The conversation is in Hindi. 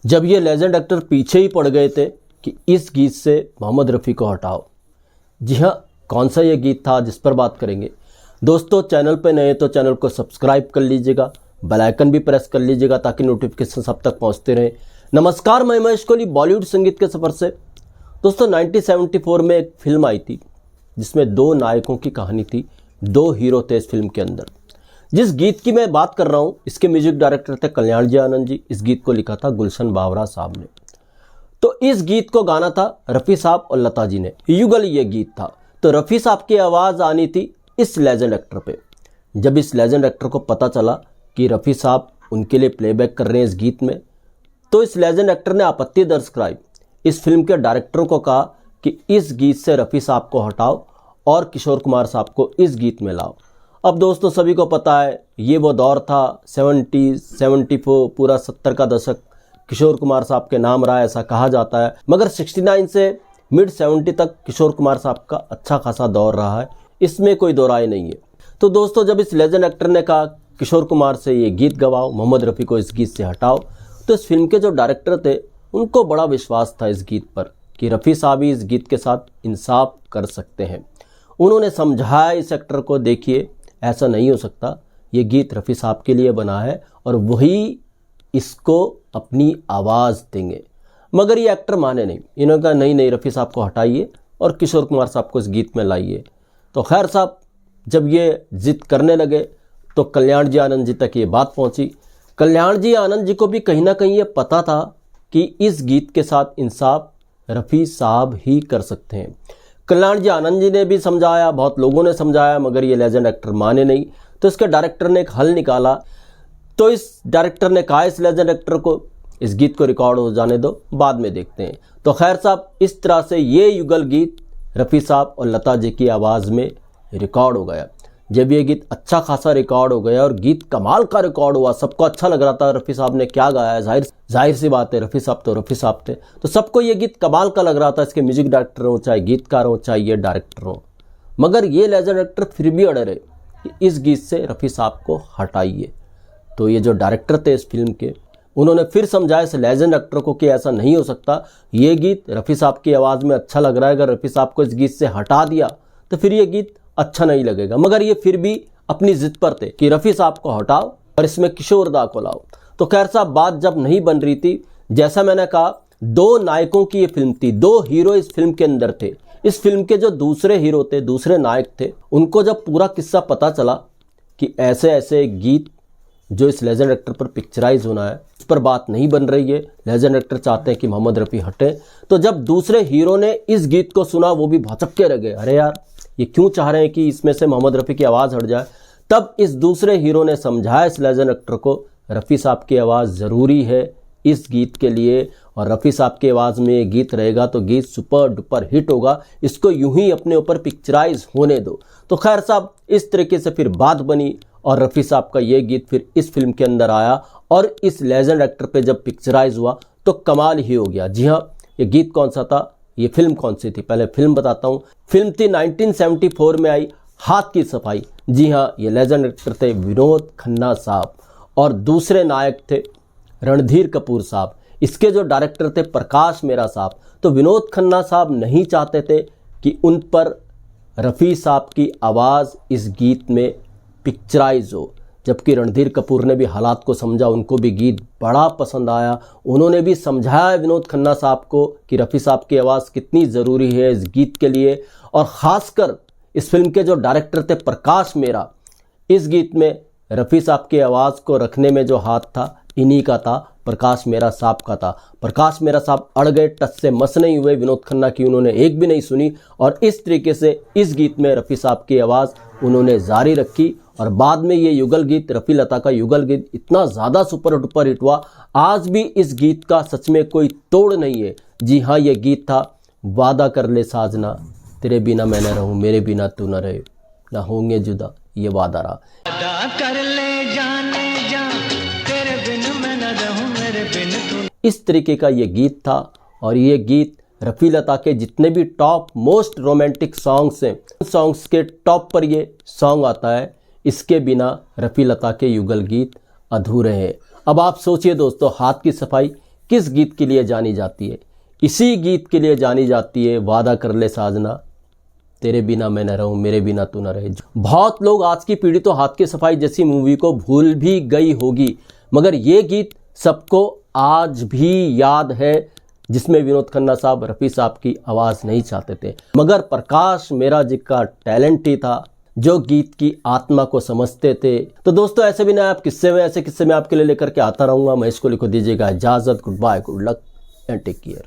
जब ये लेजेंड एक्टर पीछे ही पड़ गए थे कि इस गीत से मोहम्मद रफ़ी को हटाओ। जी हाँ, कौन सा ये गीत था जिस पर बात करेंगे। दोस्तों, चैनल पे नए तो चैनल को सब्सक्राइब कर लीजिएगा, बेल आइकन भी प्रेस कर लीजिएगा ताकि नोटिफिकेशन सब तक पहुंचते रहे। नमस्कार, मैं महेश कोहली बॉलीवुड संगीत के सफ़र से। दोस्तों, 1974 में एक फिल्म आई थी जिसमें दो नायकों की कहानी थी, दो हीरो थे इस फिल्म के अंदर। जिस गीत की मैं बात कर रहा हूँ, इसके म्यूजिक डायरेक्टर थे कल्याण जी आनंद जी। इस गीत को लिखा था गुलशन बावरा साहब ने। तो इस गीत को गाना था रफ़ी साहब और लता जी ने, युगल ये गीत था। तो रफ़ी साहब की आवाज़ आनी थी इस लेजेंड एक्टर पे। जब इस लेजेंड एक्टर को पता चला कि रफ़ी साहब उनके लिए प्लेबैक कर रहे हैं इस गीत में, तो इस लेजेंड एक्टर ने आपत्ति दर्ज कराई। इस फिल्म के डायरेक्टर को कहा कि इस गीत से रफ़ी साहब को हटाओ और किशोर कुमार साहब को इस गीत में लाओ। अब दोस्तों, सभी को पता है ये वो दौर था 70, 74, पूरा 70 का दशक किशोर कुमार साहब के नाम रहा, ऐसा कहा जाता है। मगर 69 से मिड 70 तक किशोर कुमार साहब का अच्छा खासा दौर रहा है, इसमें कोई दो राय नहीं है। तो दोस्तों, जब इस लेजेंड एक्टर ने कहा किशोर कुमार से ये गीत गवाओ, मोहम्मद रफ़ी को इस गीत से हटाओ, तो इस फिल्म के जो डायरेक्टर थे उनको बड़ा विश्वास था इस गीत पर कि रफ़ी साहब ही इस गीत के साथ इंसाफ कर सकते हैं। उन्होंने समझाया इस एक्टर को, देखिए ऐसा नहीं हो सकता, ये गीत रफ़ी साहब के लिए बना है और वही इसको अपनी आवाज़ देंगे। मगर ये एक्टर माने नहीं। इन्होंने कहा नहीं, रफ़ी साहब को हटाइए और किशोर कुमार साहब को इस गीत में लाइए। तो खैर साहब, जब ये जिद करने लगे तो कल्याण जी आनंद जी तक ये बात पहुंची। कल्याण जी आनंद जी को भी कहीं ना कहीं ये पता था कि इस गीत के साथ इंसाफ रफ़ी साहब ही कर सकते हैं। कल्याण जी आनंद जी ने भी समझाया, बहुत लोगों ने समझाया, मगर ये लेजेंड एक्टर माने नहीं। तो इसके डायरेक्टर ने एक हल निकाला। तो इस डायरेक्टर ने कहा इस लेजेंड एक्टर को इस गीत को रिकॉर्ड हो जाने दो, बाद में देखते हैं। तो खैर साहब, इस तरह से ये युगल गीत रफ़ी साहब और लता जी की आवाज़ में रिकॉर्ड हो गया। जब ये गीत अच्छा खासा रिकॉर्ड हो गया और गीत कमाल का रिकॉर्ड हुआ, सबको अच्छा लग रहा था रफ़ी साहब ने क्या गाया है। जाहिर सी बात है, रफ़ी साहब तो रफ़ी साहब थे, तो सबको ये गीत कमाल का लग रहा था। इसके म्यूजिक डायरेक्टर हो, चाहे गीतकार हो, चाहे ये डायरेक्टर हो। मगर ये लेजेंड एक्टर फिर भी अड़े रहे कि इस गीत से रफ़ी साहब को हटाइए। तो ये जो डायरेक्टर थे इस फिल्म के, उन्होंने फिर समझाया इस लेजेंड एक्टर को कि ऐसा नहीं हो सकता, ये गीत रफ़ी साहब की आवाज़ में अच्छा लग रहा है, अगर रफ़ी साहब को इस गीत से हटा दिया तो फिर ये गीत अच्छा नहीं लगेगा। मगर ये फिर भी अपनी जिद पर थे कि रफ़ी साहब को हटाओ और इसमें किशोर दा को लाओ। तो खैर साहब, बात जब नहीं बन रही थी, जैसा मैंने कहा, दो नायकों की ये फिल्म थी, दो हीरो इस फिल्म के अंदर थे। इस फिल्म के जो दूसरे हीरो थे, दूसरे नायक थे, उनको जब पूरा किस्सा पता चला कि ऐसे ऐसे गीत जो इस लेजेंड एक्टर पर पिक्चराइज होना है, उस पर बात नहीं बन रही है, लेजेंड एक्टर चाहते हैं कि मोहम्मद रफ़ी हटे। तो जब दूसरे हीरो ने इस गीत को सुना, वो भी भौचक्के रह गए, अरे यार ये क्यों चाह रहे हैं कि इसमें से मोहम्मद रफ़ी की आवाज़ हट जाए। तब इस दूसरे हीरो ने समझाया इस लेजेंड एक्टर को रफ़ी साहब की आवाज़ ज़रूरी है इस गीत के लिए, और रफ़ी साहब की आवाज़ में ये गीत रहेगा तो गीत सुपर डुपर हिट होगा, इसको यूं ही अपने ऊपर पिक्चराइज होने दो। तो खैर साहब, इस तरीके से फिर बात बनी और रफ़ी साहब का ये गीत फिर इस फिल्म के अंदर आया और इस लेजेंड एक्टर पे जब पिक्चराइज हुआ तो कमाल ही हो गया। जी हाँ, ये गीत कौन सा था, ये फिल्म कौन सी थी, पहले फिल्म बताता हूँ। फिल्म थी 1974 में आई हाथ की सफाई। जी हाँ, ये लेजेंड एक्टर थे विनोद खन्ना साहब और दूसरे नायक थे रणधीर कपूर साहब। इसके जो डायरेक्टर थे प्रकाश मेहरा साहब। तो विनोद खन्ना साहब नहीं चाहते थे कि उन पर रफ़ी साहब की आवाज़ इस गीत में पिक्चराइज हो, जबकि रणधीर कपूर ने भी हालात को समझा, उनको भी गीत बड़ा पसंद आया। उन्होंने भी समझाया विनोद खन्ना साहब को कि रफ़ी साहब की आवाज़ कितनी ज़रूरी है इस गीत के लिए। और ख़ासकर इस फिल्म के जो डायरेक्टर थे प्रकाश मेहरा, इस गीत में रफ़ी साहब की आवाज़ को रखने में जो हाथ था, इन्हीं का था, प्रकाश मेहरा साहब का था। प्रकाश मेहरा साहब अड़ गए, टस से मस नहीं हुए, विनोद खन्ना की उन्होंने एक भी नहीं सुनी और इस तरीके से इस गीत में रफ़ी साहब की आवाज़ उन्होंने जारी रखी। और बाद में ये युगल गीत, रफ़ी लता का युगल गीत, इतना ज़्यादा सुपर डुपर हिट हुआ, आज भी इस गीत का सच में कोई तोड़ नहीं है। जी हाँ, ये गीत था वादा कर ले साजना, तेरे बिना मैं न रहूं, मेरे बिना तू न रहे, ना होंगे जुदा, ये वादा रहा। वादा कर ले जाने जा, तेरे बिन मैं न रहूं, मेरे बिन तू। इस तरीके का ये गीत था और ये गीत रफ़ी लता के जितने भी टॉप मोस्ट रोमांटिक सॉन्ग्स हैं, सॉन्ग्स के टॉप पर ये सॉन्ग आता है। इसके बिना रफ़ी लता के युगल गीत अधूरे हैं। अब आप सोचिए दोस्तों, हाथ की सफाई किस गीत के लिए जानी जाती है? इसी गीत के लिए जानी जाती है, वादा कर ले साजना, तेरे बिना मैं न रहूं, मेरे बिना तू न रहे। बहुत लोग आज की पीढ़ी तो हाथ की सफाई जैसी मूवी को भूल भी गई होगी, मगर ये गीत सबको आज भी याद है, जिसमें विनोद खन्ना साहब रफ़ी साहब की आवाज़ नहीं चाहते थे, मगर प्रकाश मेहरा जी का टैलेंट ही था जो गीत की आत्मा को समझते थे। तो दोस्तों, ऐसे भी ना आप किस्से में, ऐसे किस्से में आपके लिए लेकर के आता रहूँगा। मैं इसको लिखो दीजिएगा इजाज़त। Goodbye, good luck and take care.